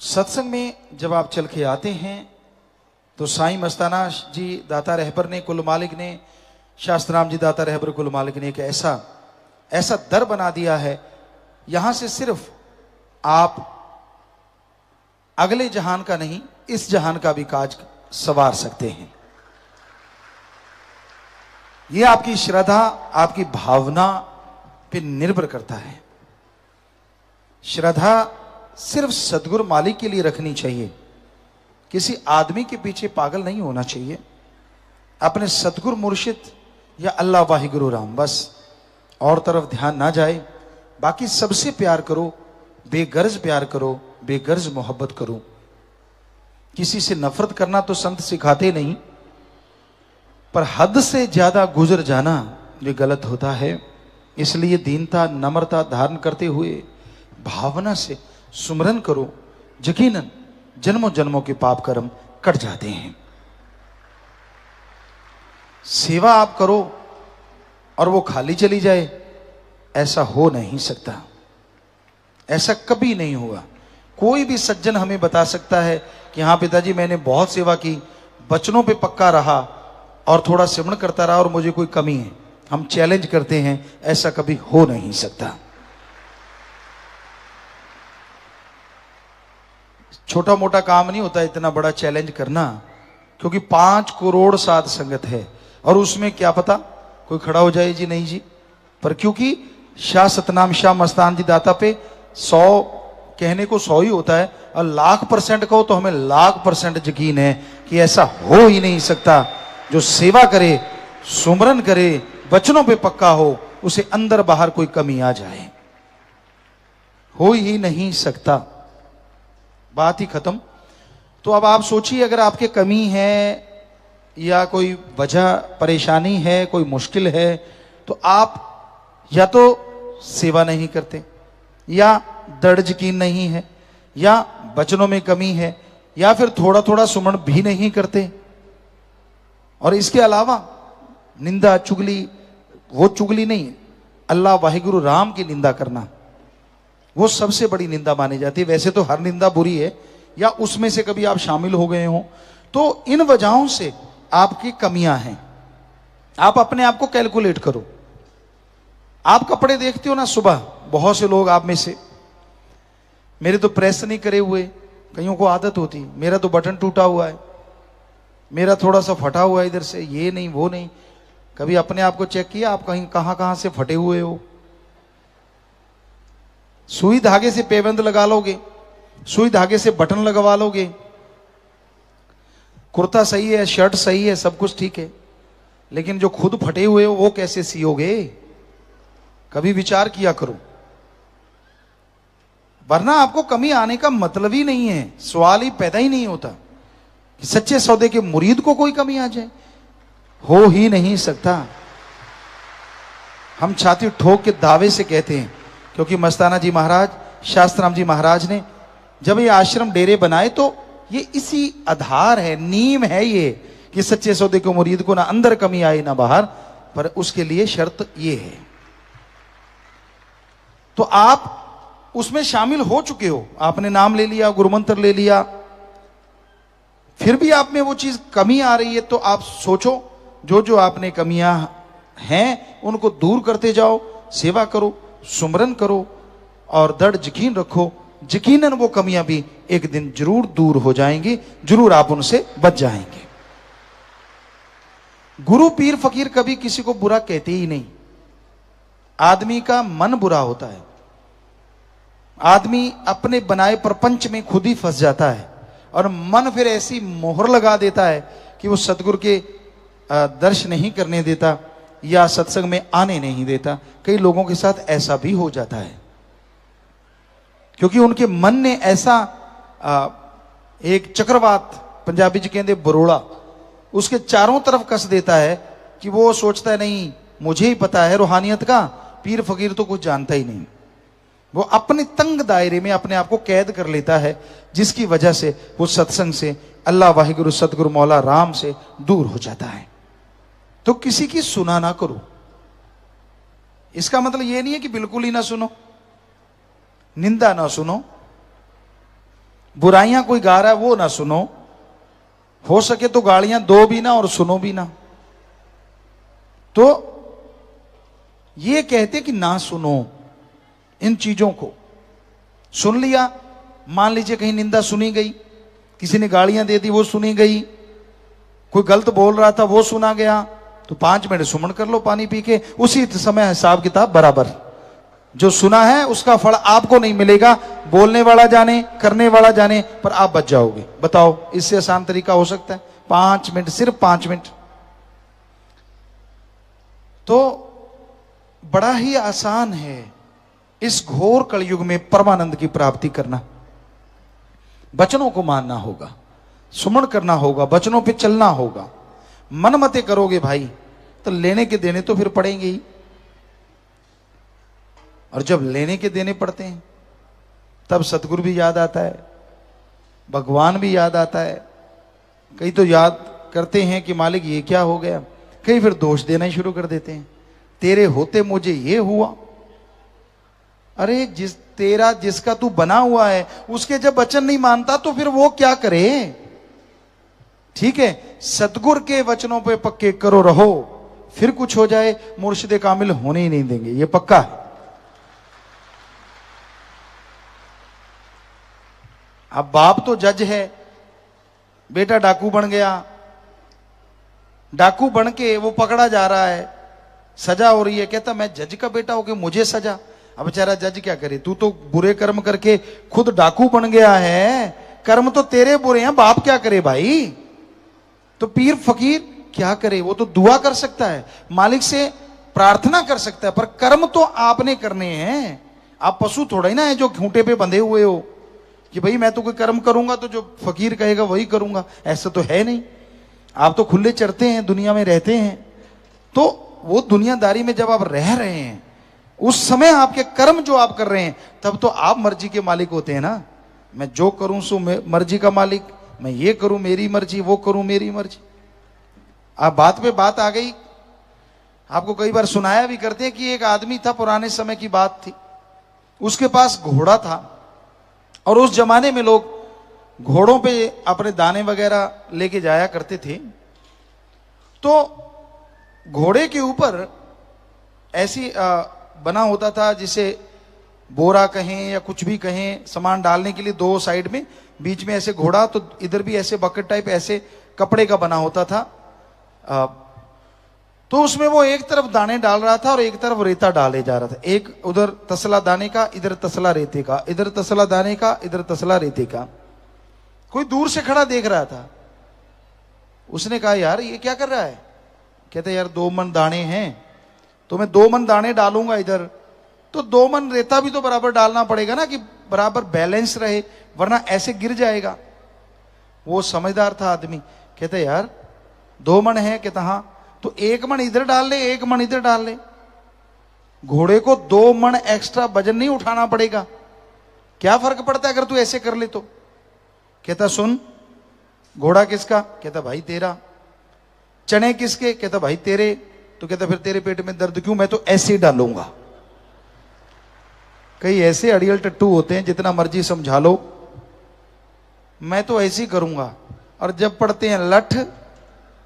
सत्संग में जब आप चल के आते हैं तो साईं मस्ताना जी दाता रहबर ने, कुल मालिक ने, शास्त्राम जी दाता रहबर कुल मालिक ने एक ऐसा दर बना दिया है, यहां से सिर्फ आप अगले जहान का नहीं, इस जहान का भी काज सवार सकते हैं। यह आपकी श्रद्धा, आपकी भावना पे निर्भर करता है। श्रद्धा सिर्फ सदगुरु मालिक के लिए रखनी चाहिए, किसी आदमी के पीछे पागल नहीं होना चाहिए। अपने सदगुरु मुर्शिद या अल्लाह वाहिगुरु राम, बस और तरफ ध्यान ना जाए। बाकी सबसे प्यार करो, बेगर्ज प्यार करो, बेगर्ज मोहब्बत करो। किसी से नफरत करना तो संत सिखाते नहीं, पर हद से ज्यादा गुजर जाना ये गलत होता है। इसलिए दीनता, नम्रता धारण करते हुए भावना से सुमरन करो, यकीनन जन्मों जन्मों के पाप कर्म कट जाते हैं। सेवा आप करो और वो खाली चली जाए, ऐसा हो नहीं सकता, ऐसा कभी नहीं हुआ। कोई भी सज्जन हमें बता सकता है कि हाँ पिताजी मैंने बहुत सेवा की, बचनों पे पक्का रहा और थोड़ा सिमरण करता रहा और मुझे कोई कमी है, हम चैलेंज करते हैं, ऐसा कभी हो नहीं सकता। छोटा मोटा काम नहीं होता इतना बड़ा चैलेंज करना, क्योंकि 5 करोड़ साध संगत है और उसमें क्या पता कोई खड़ा हो जाए जी नहीं जी। पर क्योंकि शाह सतनाम शाह मस्तान जी दाता पे 100 कहने को 100 ही होता है, और 1,00,000% कहो तो हमें 1,00,000% यकीन है कि ऐसा हो ही नहीं सकता। जो सेवा करे, सुमरन करे, वचनों पे पक्का हो, उसे अंदर बाहर कोई कमी आ जाए, हो ही नहीं सकता। बात ही खत्म। तो अब आप सोचिए, अगर आपके कमी है या कोई वजह परेशानी है, कोई मुश्किल है, तो आप या तो सेवा नहीं करते, या दृढ़ यकीन नहीं है, या वचनों में कमी है, या फिर थोड़ा थोड़ा सुमरण भी नहीं करते। और इसके अलावा निंदा, चुगली, वो चुगली नहीं, अल्लाह वाहिगुरु राम की निंदा करना, वो सबसे बड़ी निंदा मानी जाती है। वैसे तो हर निंदा बुरी है, या उसमें से कभी आप शामिल हो गए हो, तो इन वजहों से आपकी कमियां हैं। आप अपने आप को कैलकुलेट करो। आप कपड़े देखते हो ना सुबह, बहुत से लोग आप में से, मेरे तो प्रेस नहीं करे हुए, कईयों को आदत होती, मेरा तो बटन टूटा हुआ है, मेरा थोड़ा सा फटा हुआ है इधर से, ये नहीं वो नहीं। कभी अपने आप को चेक किया आप कहीं कहां से फटे हुए हो? सुई धागे से पेबंद लगा लोगे, सुई धागे से बटन लगवा लोगे, कुर्ता सही है, शर्ट सही है, सब कुछ ठीक है, लेकिन जो खुद फटे हुए हो वो कैसे सियोगे? कभी विचार किया करो, वरना आपको कमी आने का मतलब ही नहीं है, सवाल ही पैदा ही नहीं होता कि सच्चे सौदे के मुरीद को कोई कमी आ जाए। हो ही नहीं सकता। हम छाती ठोक के दावे से कहते हैं, क्योंकि मस्ताना जी महाराज, शास्त्राम जी महाराज ने जब ये आश्रम डेरे बनाए तो ये इसी आधार है, नीम है ये, कि सच्चे सौदे के मुरीद को ना अंदर कमी आए ना बाहर, पर उसके लिए शर्त ये है। तो आप उसमें शामिल हो चुके हो, आपने नाम ले लिया, गुरुमंत्र ले लिया, फिर भी आप में वो चीज कमी आ रही है, तो आप सोचो जो जो आपने कमियां हैं उनको दूर करते जाओ, सेवा करो, सुमरन करो और दृढ़ यकीन रखो, यकीनन वो कमियां भी एक दिन जरूर दूर हो जाएंगी, जरूर आप उनसे बच जाएंगे। गुरु पीर फकीर कभी किसी को बुरा कहते ही नहीं। आदमी का मन बुरा होता है, आदमी अपने बनाए प्रपंच में खुद ही फंस जाता है, और मन फिर ऐसी मोहर लगा देता है कि वो सतगुरु के दर्शन नहीं करने देता या सत्संग में आने नहीं देता। कई लोगों के साथ ऐसा भी हो जाता है, क्योंकि उनके मन ने ऐसा एक चक्रवात, पंजाबी जी कहते बरोड़ा, उसके चारों तरफ कस देता है कि वो सोचता है नहीं मुझे ही पता है रूहानियत का, पीर फकीर तो कुछ जानता ही नहीं। वो अपने तंग दायरे में अपने आप को कैद कर लेता है, जिसकी वजह से वो सत्संग से, अल्लाह वाहिगुरु सतगुरु मौला राम से दूर हो जाता है। तो किसी की सुना ना करो। इसका मतलब यह नहीं है कि बिल्कुल ही ना सुनो, निंदा ना सुनो, बुराइयां कोई गा रहा है वो ना सुनो, हो सके तो गालियां दो भी ना और सुनो भी ना। तो ये कहते कि ना सुनो इन चीजों को। सुन लिया, मान लीजिए कहीं निंदा सुनी गई, किसी ने गालियां दे दी वो सुनी गई, कोई गलत बोल रहा था वो सुना गया, तो 5 मिनट सुमन कर लो पानी पी के, उसी समय हिसाब किताब बराबर। जो सुना है उसका फल आपको नहीं मिलेगा, बोलने वाला जाने करने वाला जाने, पर आप बच जाओगे। बताओ इससे आसान तरीका हो सकता है? 5 मिनट, सिर्फ 5 मिनट। तो बड़ा ही आसान है इस घोर कलयुग में परमानंद की प्राप्ति करना। वचनों को मानना होगा, सुमन करना होगा, वचनों पे चलना होगा। मन मते करोगे भाई तो लेने के देने तो फिर पड़ेंगे ही, और जब लेने के देने पड़ते हैं तब सतगुरु भी याद आता है, भगवान भी याद आता है। कई तो याद करते हैं कि मालिक ये क्या हो गया, कई फिर दोष देना ही शुरू कर देते हैं, तेरे होते मुझे ये हुआ। अरे जिसका तू बना हुआ है उसके जब वचन नहीं मानता तो फिर वो क्या करे? ठीक है, सतगुर के वचनों पे पक्के करो रहो, फिर कुछ हो जाए मुर्शिदे कामिल होने ही नहीं देंगे, ये पक्का है। अब बाप तो जज है, बेटा डाकू बन गया, डाकू बन के वो पकड़ा जा रहा है, सजा हो रही है, कहता मैं जज का बेटा हो के मुझे सजा। अब बेचारा जज क्या करे, तू तो बुरे कर्म करके खुद डाकू बन गया है, कर्म तो तेरे बुरे हैं, बाप क्या करे भाई? तो पीर फकीर क्या करे? वो तो दुआ कर सकता है, मालिक से प्रार्थना कर सकता है, पर कर्म तो आपने करने हैं। आप पशु थोड़ा ही ना है जो खूंटे पे बंधे हुए हो कि भाई मैं तो कोई कर्म करूंगा तो जो फकीर कहेगा वही करूंगा, ऐसा तो है नहीं। आप तो खुले चढ़ते हैं, दुनिया में रहते हैं, तो वो दुनियादारी में जब आप रह रहे हैं उस समय आपके कर्म जो आप कर रहे हैं तब तो आप मर्जी के मालिक होते हैं ना। मैं जो करूं सो मर्जी का मालिक, मैं ये करूं मेरी मर्जी, वो करूं मेरी मर्जी। आप बात पे बात आ गई, आपको कई बार सुनाया भी करते हैं कि एक आदमी था, पुराने समय की बात थी, उसके पास घोड़ा था, और उस जमाने में लोग घोड़ों पे अपने दाने वगैरह लेके जाया करते थे। तो घोड़े के ऊपर ऐसी बना होता था जिसे बोरा कहें या कुछ भी कहें, सामान डालने के लिए, 2 साइड में, बीच में ऐसे घोड़ा, तो इधर भी ऐसे बकेट टाइप ऐसे कपड़े का बना होता था। तो उसमें वो एक तरफ दाने डाल रहा था और एक तरफ रेता डाले जा रहा था। एक उधर तसला दाने का, इधर तसला रेते का, इधर तसला दाने का, इधर तसला रेते का। कोई दूर से खड़ा देख रहा था, उसने कहा यार ये क्या कर रहा है? कहते यार 2 मन दाने हैं तो मैं 2 मन दाने डालूंगा इधर, तो 2 मन रेता भी तो बराबर डालना पड़ेगा ना कि बराबर बैलेंस रहे, वरना ऐसे गिर जाएगा। वो समझदार था आदमी, कहते यार 2 मन है? कहता हाँ, तो 1 मन इधर डाल ले, 1 मन इधर डाल ले, घोड़े को 2 मन एक्स्ट्रा वजन नहीं उठाना पड़ेगा, क्या फर्क पड़ता है अगर तू ऐसे कर ले तो? कहता सुन, घोड़ा किसका? कहता भाई तेरा। चने किसके? कहता भाई तेरे। तो कहता फिर तेरे पेट में दर्द क्यों? मैं तो ऐसे ही डालूंगा। कई ऐसे अड़ियल टट्टू होते हैं, जितना मर्जी समझा लो, मैं तो ऐसे ही करूंगा, और जब पढ़ते हैं लठ,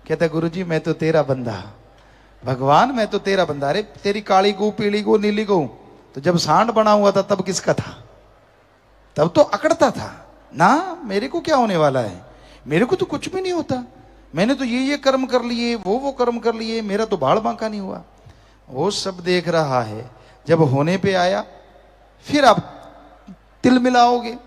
कहता गुरुजी मैं तो तेरा बंदा, भगवान मैं तो तेरा बंदा। अरे तेरी काली गऊ, पीली गऊ, नीली गऊ, तो जब सांड बना हुआ था तब किसका था? तब तो अकड़ता था ना, मेरे को क्या होने वाला है, मेरे को तो कुछ भी नहीं होता, मैंने तो ये कर्म कर लिए, वो कर्म कर लिए, मेरा तो बाल बांका नहीं हुआ। वो सब देख रहा है, जब होने पे आया फिर आप तिल मिलाओगे,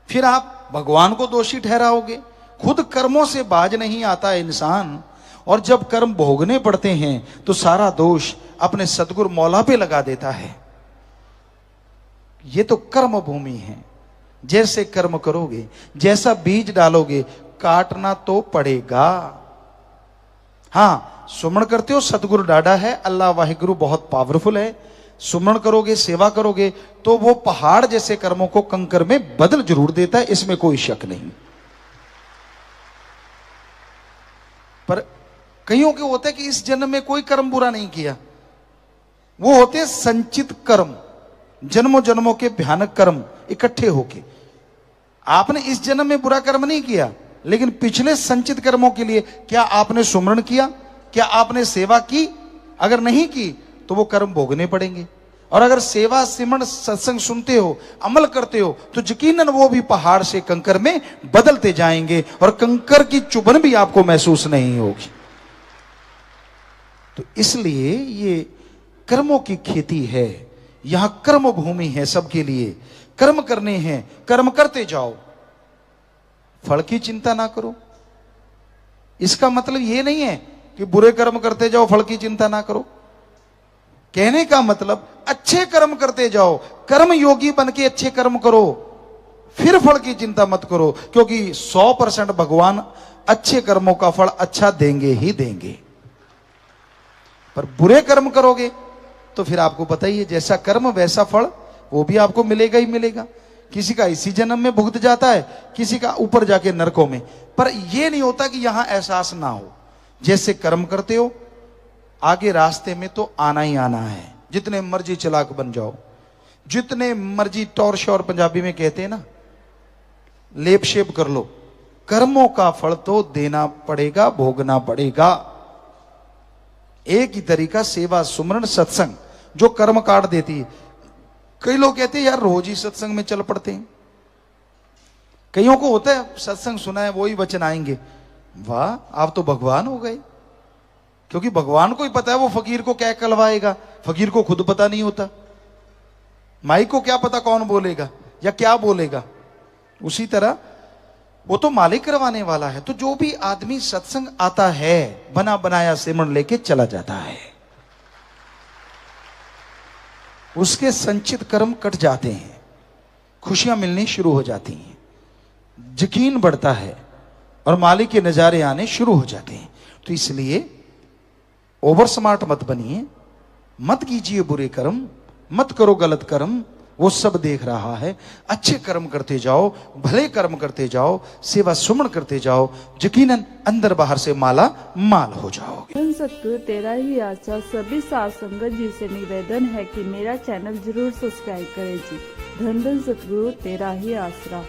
फिर आप भगवान को दोषी ठहराओगे। खुद कर्मों से बाज नहीं आता है इंसान, और जब कर्म भोगने पड़ते हैं तो सारा दोष अपने सतगुर मौला पे लगा देता है। ये तो कर्म भूमि है, जैसे कर्म करोगे, जैसा बीज डालोगे, काटना तो पड़ेगा। हां, सुमन करते हो, सतगुरु डाढ़ा है, अल्लाह वाहिगुरु बहुत पावरफुल है, सुमन करोगे, सेवा करोगे, तो वो पहाड़ जैसे कर्मों को कंकर में बदल जरूर देता है, इसमें कोई शक नहीं। पर कईयों के होता है कि इस जन्म में कोई कर्म बुरा नहीं किया, वो होते संचित कर्म, जन्मों जन्मों के भयानक कर्म इकट्ठे होके। आपने इस जन्म में बुरा कर्म नहीं किया, लेकिन पिछले संचित कर्मों के लिए क्या आपने सुमरण किया, क्या आपने सेवा की? अगर नहीं की तो वो कर्म भोगने पड़ेंगे। और अगर सेवा सिमरण सत्संग सुनते हो, अमल करते हो, तो यकीनन वो भी पहाड़ से कंकर में बदलते जाएंगे और कंकर की चुभन भी आपको महसूस नहीं होगी। तो इसलिए ये कर्मों की खेती है, यहां कर्म भूमि है सबके लिए। कर्म करने हैं, कर्म करते जाओ, फल की चिंता ना करो। इसका मतलब ये नहीं है कि बुरे कर्म करते जाओ, फल की चिंता ना करो। कहने का मतलब अच्छे कर्म करते जाओ, कर्म योगी बन के अच्छे कर्म करो, फिर फल की चिंता मत करो, क्योंकि 100% भगवान अच्छे कर्मों का फल अच्छा देंगे ही देंगे। पर बुरे कर्म करोगे तो फिर आपको पता ही है, जैसा कर्म वैसा फल वो भी आपको मिलेगा ही मिलेगा। किसी का इसी जन्म में भुगत जाता है, किसी का ऊपर जाके नरकों में। पर यह नहीं होता कि यहां एहसास ना हो। जैसे कर्म करते हो, आगे रास्ते में तो आना ही आना है। जितने मर्जी चालाक बन जाओ, जितने मर्जी टौर शौर पंजाबी में कहते हैं ना, लेप शेप कर लो, कर्मों का फल तो देना पड़ेगा, भोगना पड़ेगा। एक ही तरीका सेवा सुमरण सत्संग जो कर्म काट देती है। कई लोग कहते हैं यार रोज ही सत्संग में चल पड़ते हैं। कईयों को होता है सत्संग सुना है, वो ही वचन आएंगे, वाह आप तो भगवान हो गए। क्योंकि भगवान को ही पता है वो फकीर को क्या कहलवाएगा, फकीर को खुद पता नहीं होता। माई को क्या पता कौन बोलेगा या क्या बोलेगा। उसी तरह वो तो मालिक करवाने वाला है। तो जो भी आदमी सत्संग आता है, बना बनाया सिमरण लेके चला जाता है, उसके संचित कर्म कट जाते हैं, खुशियां मिलनी शुरू हो जाती हैं, यकीन बढ़ता है और मालिक के नजारे आने शुरू हो जाते हैं। तो इसलिए ओवर स्मार्ट मत बनिए, मत कीजिए बुरे कर्म, मत करो गलत कर्म, वो सब देख रहा है। अच्छे कर्म करते जाओ, भले कर्म करते जाओ, सेवा सुमन करते जाओ, यकीनन अंदर बाहर से माला माल हो जाओगे। धन सतगुरु तेरा ही आशा। सभी साध संगत जी से निवेदन है कि मेरा चैनल जरूर सब्सक्राइब करें जी। धन धन सतगुरु तेरा ही आसरा।